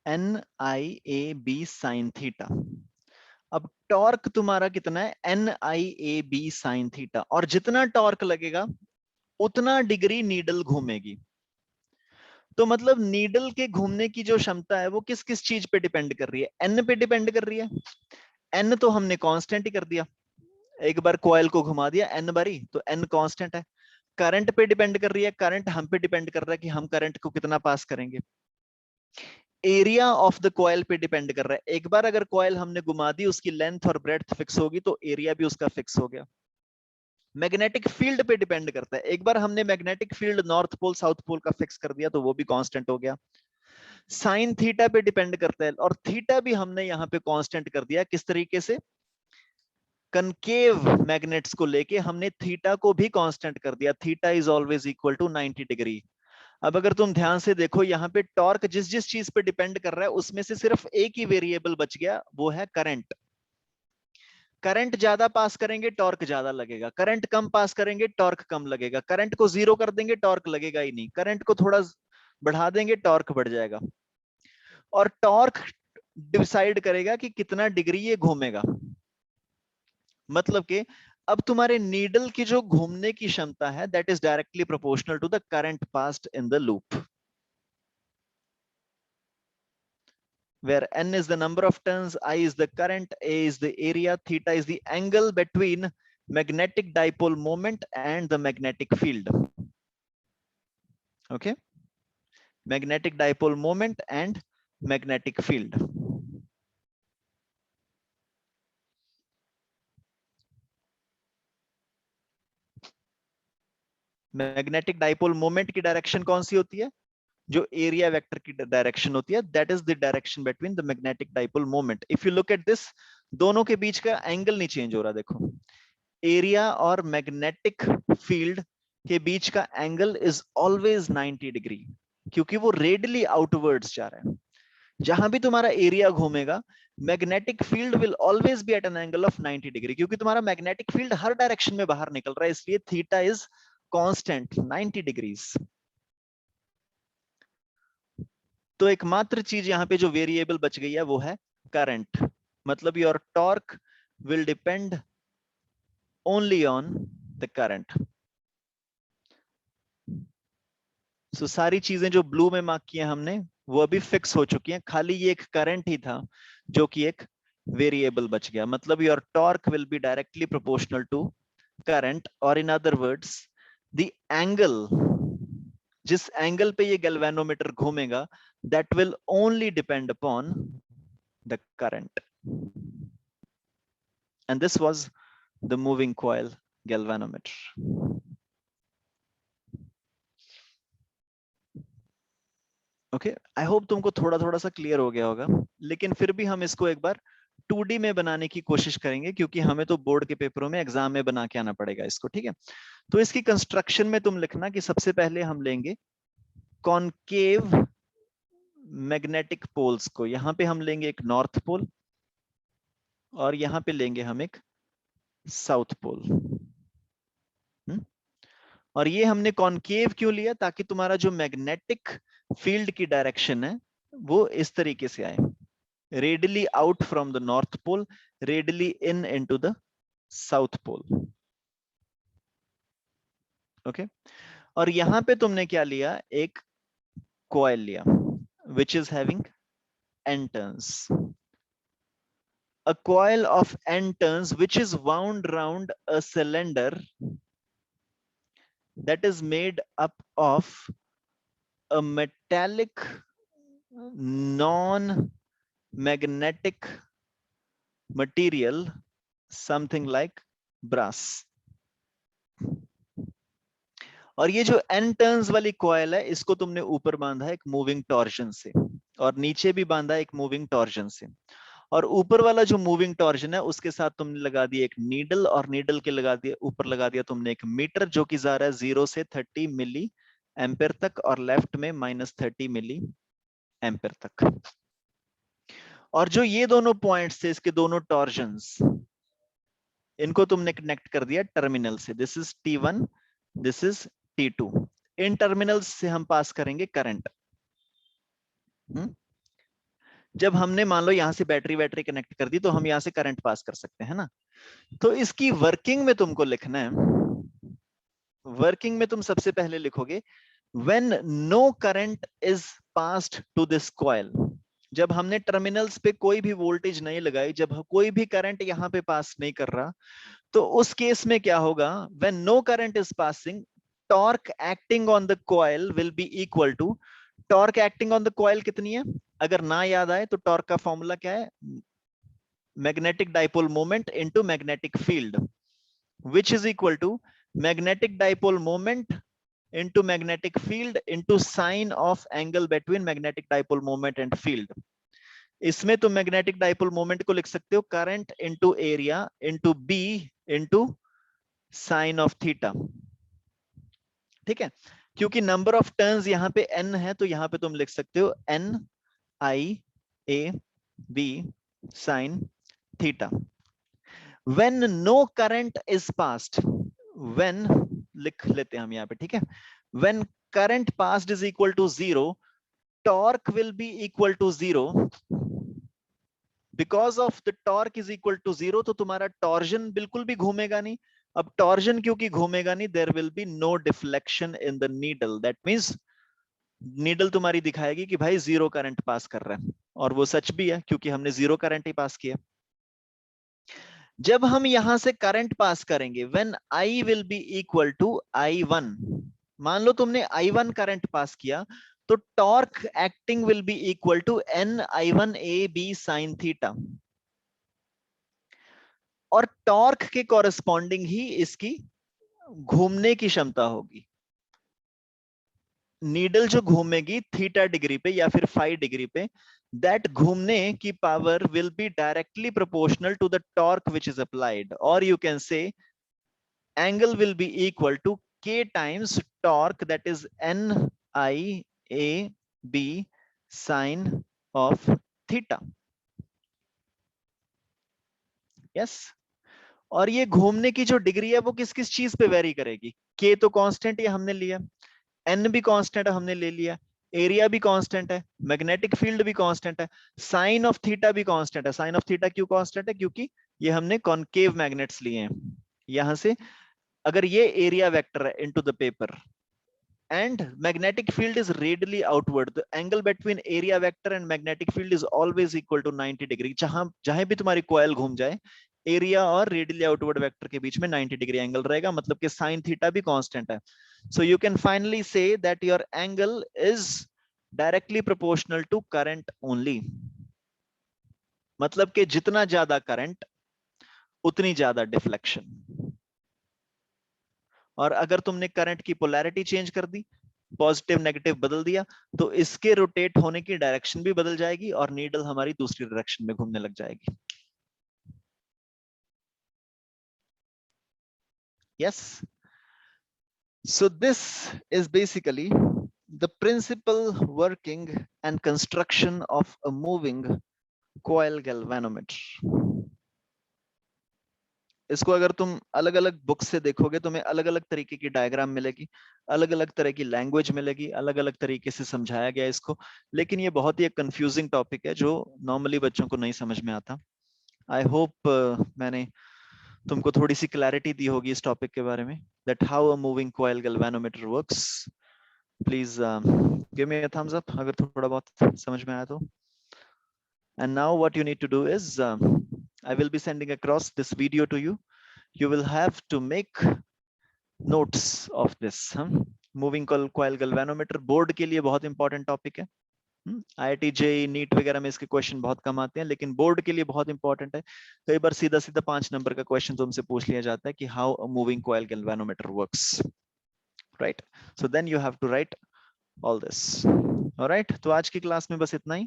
NIAB sin theta. अब टॉर्क तुम्हारा कितना है? NIAB sin theta. और जितना टॉर्क लगेगा उतना डिग्री नीडल घूमेगी. तो मतलब नीडल के घूमने की जो क्षमता है वो किस किस चीज पे डिपेंड कर रही है? N पे डिपेंड कर रही है. N तो हमने कांस्टेंट ही कर दिया, एक बार कॉइल को घुमा दिया N बारी, तो N कांस्टेंट है. करंट पे डिपेंड कर रही है, करंट हम पे डिपेंड कर रहा है कि हम करंट को कितना पास करेंगे. एरिया ऑफ द कॉइल पे डिपेंड कर रहा है, एक बार अगर कॉइल हमने घुमा दी उसकी लेंथ और ब्रेड्थ फिक्स होगी तो एरिया भी उसका फिक्स हो गया. मैग्नेटिक फील्ड पे डिपेंड करता है, एक बार हमने magnetic field north pole south pole का फिक्स कर दिया तो वो भी कांस्टेंट हो गया. साइन थीटा पे डिपेंड करता है, और थीटा भी हमने यहाँ पे कांस्टेंट कर दिया. किस तरीके से? कनकेव मैग्नेट्स को लेके हमने थीटा को भी कांस्टेंट कर दिया. Theta is always equal to 90 degree. अब अगर तुम ध्यान से देखो यहाँ पे टॉर्क जिस जिस चीज पे डिपेंड कर रहा है उसमें से सिर्फ एक ही वेरिएबल बच गया, वो है करंट. करंट ज्यादा पास करेंगे टॉर्क ज्यादा लगेगा, करंट कम पास करेंगे टॉर्क कम लगेगा. करंट को जीरो कर देंगे टॉर्क लगेगा ही नहीं, करंट को थोड़ा बढ़ा देंगे टॉर्क बढ़ जाएगा. और टॉर्क डिसाइड करेगा कि कितना डिग्री ये घूमेगा. मतलब कि अब तुम्हारे नीडल की जो घूमने की क्षमता है that is directly proportional to the current passed in the loop, where N is the number of turns, I is the current, A is the area, theta is the angle between magnetic dipole moment and the magnetic field. Okay, magnetic dipole moment and magnetic field. Magnetic dipole moment की डायरेक्शन कौन सी होती है? जो एरिया वेक्टर की डायरेक्शन होती है, that is the direction between the magnetic dipole moment. If you look at this, दोनों के बीच का एंगल नहीं चेंज हो रहा. देखो, एरिया और मैग्नेटिक फील्ड के बीच का एंगल इज ऑलवेज 90 डिग्री, क्योंकि वो रेडियली आउटवर्ड्स जा रहा है. जहां भी तुम्हारा एरिया घूमेगा magnetic field will always be at an angle of 90 degree, क्योंकि तुम्हारा मैग्नेटिक फील्ड हर डायरेक्शन में बाहर निकल रहा है, इसलिए थीटा इज कांस्टेंट 90 डिग्रीज. तो एकमात्र चीज यहाँ पे जो वेरिएबल बच गई है वो है करंट. मतलब your torque will depend only on the current. So सारी चीजें जो ब्लू में मार्क किए हमने वो अभी फिक्स हो चुकी हैं, खाली ये एक करंट ही था जो कि एक वेरिएबल बच गया. मतलब your torque will be directly proportional to current, और in other words the angle, जिस एंगल पे ये गैल्वेनोमीटर घूमेगा that will only depend upon the current. and this was the moving coil galvanometer. Okay, I hope तुमको थोड़ा थोड़ा सा क्लियर हो गया होगा, लेकिन फिर भी हम इसको एक बार 2D में बनाने की कोशिश करेंगे, क्योंकि हमें तो बोर्ड के पेपरों में एग्जाम में बना के आना पड़ेगा इसको, ठीक है। तो इसकी कंस्ट्रक्शन में तुम लिखना कि सबसे पहले हम लेंगे कॉनकेव मैग्नेटिक पोल्स को, यहां पे हम लेंगे एक नॉर्थ पोल और यहां पे लेंगे हम एक साउथ पोल। और ये हमने कॉनकेव क्यों लिया, ताकि तुम्हारा जो मैग्नेटिक फील्ड की डायरेक्शन है वो इस तरीके से आए, radially out from the north pole, radially in into the south pole. Okay, और यहां पे तुमने क्या लिया, एक कॉइल लिया which is having n turns, a coil of n turns which is wound round a cylinder that is made up of a metallic non-magnetic material something like brass। और ये जो n टर्न्स वाली कॉइल है इसको तुमने ऊपर बांधा है एक मूविंग टॉर्जन से, और नीचे भी बांधा है एक मूविंग टॉर्जन से, और ऊपर वाला जो मूविंग टॉर्जन है उसके साथ तुमने लगा दिया एक नीडल, और नीडल के लगा दिया ऊपर लगा दिया तुमने एक मीटर जो कि जा रहा है 0 से 30 मिली एम्पेयर तक, और लेफ्ट में -30 मिली एम्पेयर तक। और जो ये दोनों पॉइंट्स थे इसके दोनों टॉर्जन्स, इनको तुमने कनेक्ट कर दिया टर्मिनल से, this is T1, this is T2। In terminals से हम पास करेंगे करंट। जब हमने मान लो यहां से बैटरी कनेक्ट कर दी तो हम यहां से करंट पास कर सकते हैं ना। तो इसकी वर्किंग में तुमको लिखना है, वर्किंग में तुम सबसे पहले लिखोगे when no current is passed to this coil, जब हमने टर्मिनल्स पे कोई भी वोल्टेज नहीं लगाई, जब कोई भी करंट यहां पे पास नहीं कर रहा, तो उस केस में क्या होगा, when no current is passing, torque acting on the coil will be equal to, torque acting on the coil कितनी है, अगर ना याद आए तो टॉर्क का फॉर्मूला क्या है, magnetic dipole moment into magnetic field, which is equal to magnetic dipole moment into magnetic field into sine of angle between magnetic dipole moment and field। इसमें तुम मैग्नेटिक डाइपोल मोमेंट को लिख सकते हो current into area into B into sine of theta, ठीक है। क्योंकि नंबर ऑफ टर्न्स यहां पे n है तो यहां पे तुम लिख सकते हो n i a b sin theta. when no current is passed, when लिख लेते हैं हम यहाँ पे, ठीक है, when current passed is equal to 0, torque will be equal to 0, because of the torque is equal to 0, तो तुम्हारा टॉर्जन बिल्कुल भी घूमेगा नहीं। अब टॉर्जन क्योंकि घूमेगा नहीं, there will be no deflection in the needle, that means needle तुम्हारी दिखाएगी कि भाई जीरो करंट पास कर रहा है, और वो सच भी है क्योंकि हमने जीरो करंट ही पास किया। जब हम यहां से करंट पास करेंगे when I will be equal to I1, मान लो तुमने I1 करंट पास किया, तो torque acting will be equal to n I1 a b sin theta, और टॉर्क के कॉरेस्पॉन्डिंग ही इसकी घूमने की क्षमता होगी। नीडल जो घूमेगी थीटा डिग्री पे या फिर 5 डिग्री पे, दैट घूमने की power will be directly proportional to the torque which is applied, और you can say angle will be equal to k times torque, that is n I a b sin of theta। yes, और ये घूमने की जो डिग्री है वो किस किस चीज पे वेरी करेगी, k तो कांस्टेंट ये हमने लिया, n भी कांस्टेंट हमने ले लिया, एरिया भी कांस्टेंट है, मैग्नेटिक फील्ड भी कांस्टेंट है, साइन ऑफ थीटा भी कांस्टेंट है। साइन ऑफ थीटा क्यों कांस्टेंट है, क्योंकि ये हमने कॉनकेव मैग्नेट्स लिए हैं। यहां से अगर ये एरिया वेक्टर है into the paper and magnetic field is radially outward, the angle between area vector and magnetic field is always equal to 90 degree। जहां भी तुम्हारी coil घूम जाए, एरिया और रेडियली आउटवर्ड वेक्टर के बीच में 90 डिग्री एंगल रहेगा, मतलब कि साइन थीटा भी कांस्टेंट है। So you can finally say that your angle is directly proportional to current only, मतलब कि जितना ज्यादा करंट उतनी ज्यादा डिफ्लेक्शन। और अगर तुमने करंट की पोलैरिटी चेंज कर दी, पॉजिटिव नेगेटिव बदल दिया, तो इसके रोटेट होने की डायरेक्शन भी बदल जाएगी और नीडल हमारी दूसरी डायरेक्शन में घूमने लग जाएगी। Yes, so this is basically the principal working and construction of a moving coil galvanometer। इसको अगर तुम अलग अलग बुक से देखोगे, तुम्हें अलग अलग तरीके की डायग्राम मिलेगी, अलग अलग तरह की लैंग्वेज मिलेगी, अलग अलग तरीके से समझाया गया इसको। लेकिन ये बहुत ही एक कंफ्यूजिंग टॉपिक है जो नॉर्मली बच्चों को नहीं समझ में आता। आई होप मैंने तुमको थोड़ी सी क्लैरिटी दी होगी इस टॉपिक के बारे में, that how a moving coil galvanometer works. Please give me a thumbs up अगर थोड़ा बहुत समझ में आया तो। And now what you need to do is, I will be sending across this video to you. You will have to make notes of this। Moving coil galvanometer board के लिए बहुत इंपॉर्टेंट टॉपिक है। IIT JEE नीट वगैरह में इसके क्वेश्चन बहुत कम आते हैं, लेकिन बोर्ड के लिए बहुत इंपॉर्टेंट है। कई बार सीधा सीधा 5 नंबर का क्वेश्चन तुमसे पूछ लिया जाता है कि how a moving coil galvanometer works, right? So then you have to write all this. Alright, तो आज की क्लास में बस इतना ही।